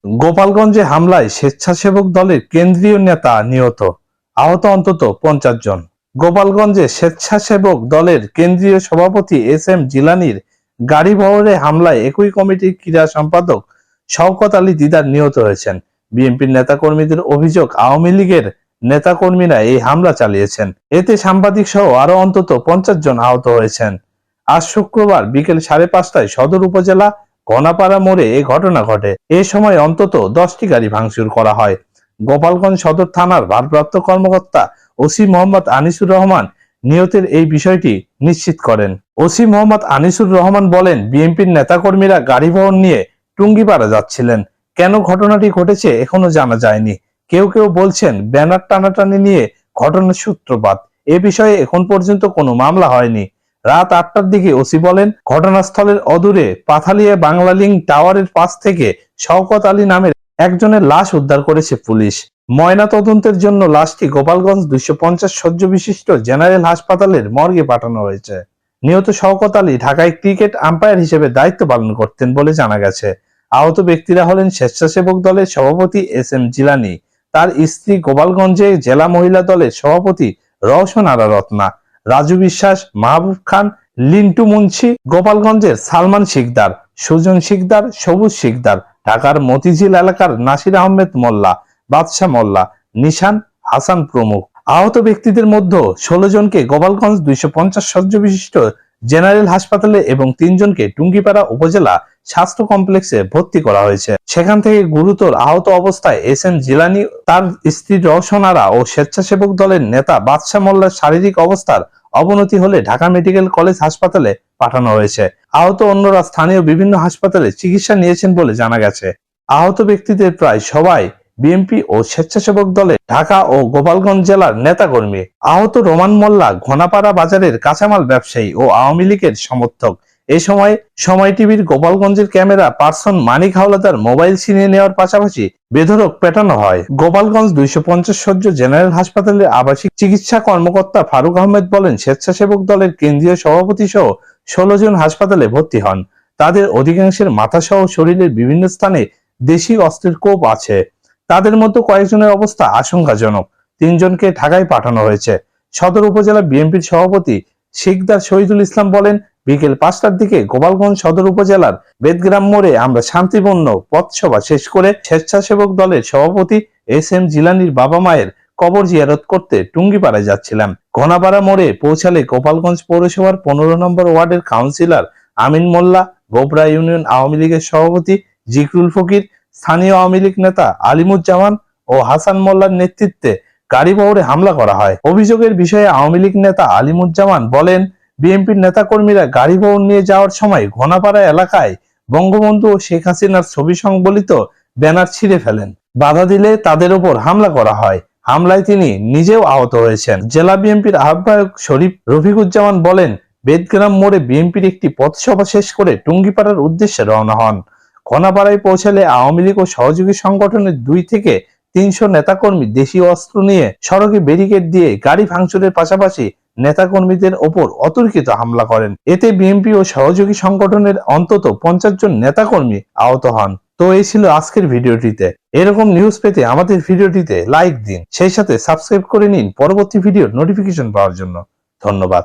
গোপালগঞ্জে হামলায় স্বেচ্ছাসেবক দলের কেন্দ্রীয় নেতা নিহত, আহত অন্তত 50 জন। গোপালগঞ্জে স্বেচ্ছাসেবক দলের কেন্দ্রীয় সভাপতি এস এম জিলানীর গাড়িবহরে হামলায় একই কমিটির ক্রীড়া সম্পাদক শওকত আলী দিদার নিহত হয়েছেন। বিএনপির নেতাকর্মীদের অভিযোগ, আওয়ামী লীগের নেতাকর্মীরা এই হামলা চালিয়েছেন। এতে সাংবাদিক সহ আরো অন্তত 50 জন আহত হয়েছেন। আজ শুক্রবার বিকেল 5:30টায় সদর উপজেলা ঘনাপাড়া মোড়ে এ ঘটনা ঘটে। এ সময় অন্তত 10টি গাড়ি ভাঙচুর করা হয়। গোপালগঞ্জ সদর থানার ভারপ্রাপ্ত কর্মকর্তা ওসি মোহাম্মদ আনিসুর রহমান নিহতের এই বিষয়টি নিশ্চিত করেন। ওসি মোহাম্মদ আনিসুর রহমান বলেন, বিএনপির নেতাকর্মীরা গাড়িবহর নিয়ে টুঙ্গিপাড়া যাচ্ছিলেন। কেন ঘটনাটি ঘটেছে এখনো জানা যায়নি। কেউ কেউ বলছেন ব্যানার টানাটানি নিয়ে ঘটনার সূত্রপাত। এ বিষয়ে এখন পর্যন্ত কোনো মামলা হয়নি। রাত 8টার দিকে ওসি বলেন, ঘটনাস্থলের অদূরে পাথালিয়া বাংলালিংক টাওয়ারের পাশ থেকে শওকত আলী নামের একজনের লাশ উদ্ধার করেছে পুলিশ। ময়না তদন্তের জন্য লাশটি গোপালগঞ্জ 250 শয্য বিশিষ্ট জেনারেল হাসপাতালের মর্গে পাঠানো হয়েছে। নিহত শওকত আলী ঢাকায় ক্রিকেট আম্পায়ার হিসেবে দায়িত্ব পালন করতেন বলে জানা গেছে। আহত ব্যক্তিরা হলেন স্বেচ্ছাসেবক দলের সভাপতি এস এম জিলানী, তার স্ত্রী গোপালগঞ্জে জেলা মহিলা দলের সভাপতি রওশন আরা রত্না, রাজু বিশ্বাস, মাহবুব খান, লিন্টু মুন্সি, গোপালগঞ্জের সালমান শিকদার, সুজন শিকদার, সবুজ শিকদার, ঢাকার মতিঝিল এলাকার নাসির আহমেদ মোল্লা, বাদশাহ মোল্লা, নিশান হাসান প্রমুখ। আহত ব্যক্তিদের মধ্যে 16 জনকে গোপালগঞ্জ 250 শয্য বিশিষ্ট জেনারেল হাসপাতালে এবং 3 জনকে টুঙ্গিপাড়া উপজেলা স্বাস্থ্য কমপ্লেক্সে ভর্তি করা হয়েছে। সেখান থেকে গুরুতর আহত অবস্থায় এস এম জিলানী, তার স্ত্রী রওশন আরা ও স্বেচ্ছাসেবক দলের নেতা বাদশাহ মোল্লার শারীরিক অবস্থার অবনতি হলে ঢাকা মেডিকেল কলেজ হাসপাতালে পাঠানো হয়েছে। আহত অন্যরা স্থানীয় বিভিন্ন হাসপাতালে চিকিৎসা নিয়েছেন বলে জানা গেছে। আহত ব্যক্তিদের প্রায় সবাই বিএনপি ও স্বেচ্ছাসেবক দলে ঢাকা ও গোপালগঞ্জ জেলার নেতাকর্মী। আহত রোমান মোল্লা ঘনাপাড়া বাজারের কাঁচামাল ব্যবসায়ী ও আওয়ামী লীগের সমর্থক। এ সময় টিভির গোপালগঞ্জের ক্যামেরা পার্সন মানিক হাওলাদার মোবাইল ছিনিয়ে নেওয়ার পাশাপাশি বেধড়ক পেটানো হয়। গোপালগঞ্জ 250 শয্য জেনারেল হাসপাতালের আবাসিক চিকিৎসা কর্মকর্তা ফারুক আহমেদ বলেন, স্বেচ্ছাসেবক দলের কেন্দ্রীয় সভাপতি সহ 16 জন হাসপাতালে ভর্তি হন। তাদের অধিকাংশের মাথা সহ শরীরের বিভিন্ন স্থানে দেশি অস্ত্রের কোপ আছে। তাদের মধ্যে কয়েকজনের অবস্থা আশঙ্কাজনক। 3 জনকে ঢাকায় পাঠানো হয়েছে। সদর উপজেলা বিএনপির সভাপতি শিকদার শহীদুল ইসলাম বলেন, বিকেল 5টার দিকে গোপালগঞ্জ সদর উপজেলার বেদগ্রাম মোড়ে আমরা শান্তিপূর্ণ পথসভা শেষ করে স্বেচ্ছাসেবক দলের সভাপতি এস এম জিলানীর বাবা মায়ের কবর জিয়ারত করতে টুঙ্গিপাড়ায় যাচ্ছিলাম। ঘনাপাড়া মোড়ে পৌঁছালে গোপালগঞ্জ পৌরসভার 15 নম্বর ওয়ার্ডের কাউন্সিলর আমিন মোল্লা, গোবরা ইউনিয়ন আওয়ামী লীগের সভাপতি জিকরুল ফকির, স্থানীয় আওয়ামী লীগ নেতা আলিমুজ্জামান ও হাসান মোল্লার নেতৃত্বে গাড়িবহরে হামলা করা হয়। অভিযোগের বিষয়ে আওয়ামী লীগ নেতা আলিমুজ্জামান বলেন, বিএনপির নেতাকর্মীরা গাড়িবহর নিয়ে যাওয়ার সময় ঘনাপাড়া এলাকায় বঙ্গবন্ধু ও শেখ হাসিনার ছবি সংবলিত ব্যানার ছিঁড়ে ফেলেন। বাধা দিলে তাদের উপর হামলা করা হয়। হামলায় তিনি নিজেও আহত হয়েছেন। জেলা বিএনপির আহ্বায়ক শরীফ রফিকুজ্জামান বলেন, বেদগ্রাম মোড়ে বিএনপির একটি পথসভা শেষ করে টুঙ্গিপাড়ার উদ্দেশ্যে রওনা হন। ঘনাপাড়ায় পৌঁছালে আওয়ামী লীগ ও সহযোগী সংগঠনের 2 থেকে 300 নেতাকর্মী দেশীয় অস্ত্র নিয়ে সড়কে ব্যারিকেড দিয়ে গাড়ি ভাঙচুরের পাশাপাশি নেতাকর্মীদের ওপর অতর্কিত হামলা করেন। এতে বিএনপি ও সহযোগী সংগঠনের অন্তত 50 জন নেতাকর্মী আহত হন। তো এই ছিল আজকের ভিডিওটিতে। এরকম নিউজ পেতে আমাদের ভিডিওটিতে লাইক দিন, সেই সাথে সাবস্ক্রাইব করে নিন পরবর্তী ভিডিওর নোটিফিকেশন পাওয়ার জন্য। ধন্যবাদ।